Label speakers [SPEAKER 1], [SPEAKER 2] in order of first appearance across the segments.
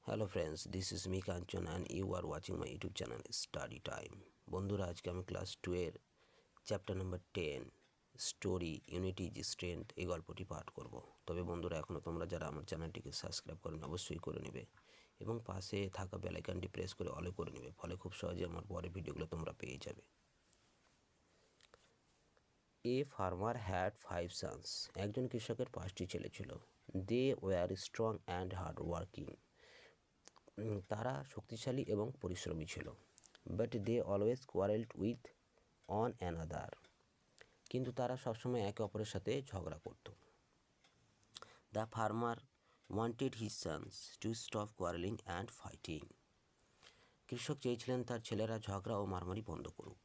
[SPEAKER 1] Hello friends, this is me Kanchan and you are watching my YouTube channel study time. বন্ধুরা, আজকে আমি class 2-এর chapter number 10 story unity is strength এই গল্পটি পাঠ করব। তবে বন্ধুরা, এখনও তোমরা যারা আমার চ্যানেলটিকে সাবস্ক্রাইব করেন অবশ্যই করে নেবে এবং পাশে থাকা বেল আইকনটি প্রেস করে অলে করে নেবে, ফলে খুব সহজে আমার পরের ভিডিওগুলো তোমরা পেয়ে যাবে। A farmer had 5 sons. একজন কৃষকের 5টি ছেলে ছিল। They were strong and hard working. তারা শক্তিশালী এবং পরিশ্রমী ছিল। But they always quarrelled with one another. কিন্তু তারা সবসময় একে অপরের সাথে ঝগড়া করত। The farmer wanted his sons to stop quarrelling and fighting. কৃষক চেয়েছিলেন তার ছেলেরা ঝগড়া ও মারামারি বন্ধ করুক।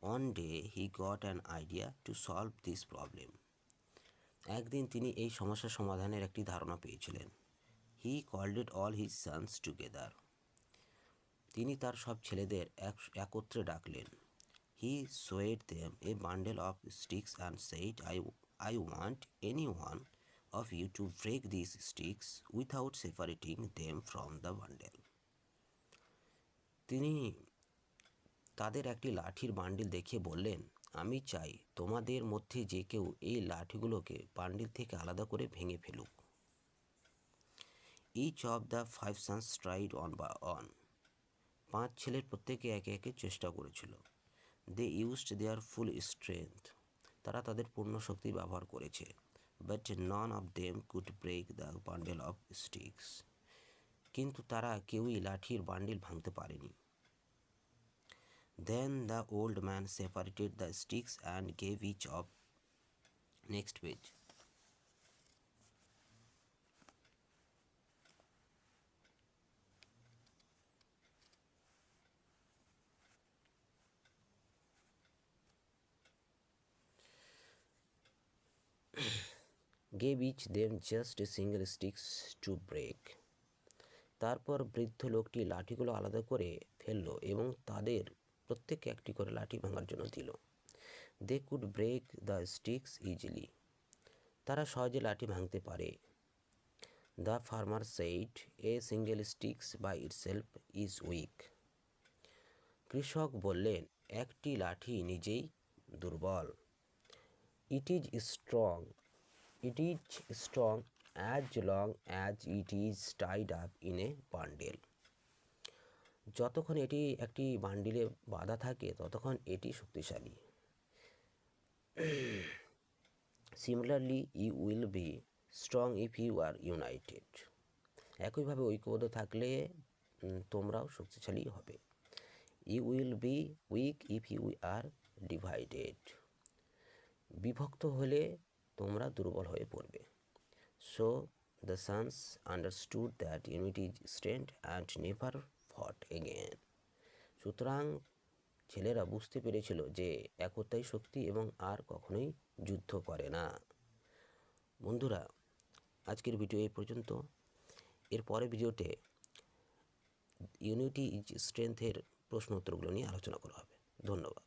[SPEAKER 1] One day he got an idea to solve this problem. একদিন তিনি এই সমস্যার সমাধানের একটি ধারণা পেয়েছিলেন। He called it all his sons together. তিনি তার সব ছেলেদের একত্রে ডাকলেন। He showed them a bundle of sticks and said, I want any one of you to break this sticks without separating them from the bundle. তিনি তাদের একটি লাঠির বান্ডিল দেখিয়ে বললেন, আমি চাই তোমাদের মধ্যে যে কেউ এই লাঠিগুলোকে বান্ডিল থেকে আলাদা করে ভেঙে ফেলুক। Each of the 5 sons tried one by one. 5 ছেলের প্রত্যেকে একে একে চেষ্টা করেছিল। They used their full strength. তারা তাদের পূর্ণ শক্তি ব্যবহার করেছে। But none of them could break the bundle of sticks. কিন্তু তারা কেউই লাঠির বান্ডিল ভাঙতে পারেনি। Then the old man separated the sticks and gave each of next page. gave each them just a single sticks to break. তারপর বৃদ্ধ লোকটি লাঠিগুলো আলাদা করে ফেলল এবং তাদের প্রত্যেককে একটি করে লাঠি ভাঙার জন্য দিল। They could break the sticks easily. তারা সহজে লাঠি ভাঙতে পারে। The farmer said, a single sticks by itself is weak. কৃষক বললেন, একটি লাঠি নিজেই দুর্বল। It is strong as long as it is tied up in a bundle. যতক্ষণ এটি একটি বান্ডিলে বাঁধা থাকে ততক্ষণ এটি শক্তিশালী। Similarly, you will be strong if you are united. একইভাবে ঐক্যবদ্ধ থাকলে তোমরাও শক্তিশালী হবে। You will be weak if you are divided. বিভক্ত হলে তোমরা দুর্বল হয়ে পড়বে। So the sons understood that unity is strength and never fought again. সুতরাং ছেলেরা বুঝতে পেরেছিল যে একতাই শক্তি এবং আর কখনোই যুদ্ধ করে না। বন্ধুরা, আজকের ভিডিও এই পর্যন্ত। এর পরের ভিডিওতে ইউনিটি ইজ স্ট্রেংথের প্রশ্ন উত্তরগুলো নিয়ে আলোচনা করা হবে। ধন্যবাদ।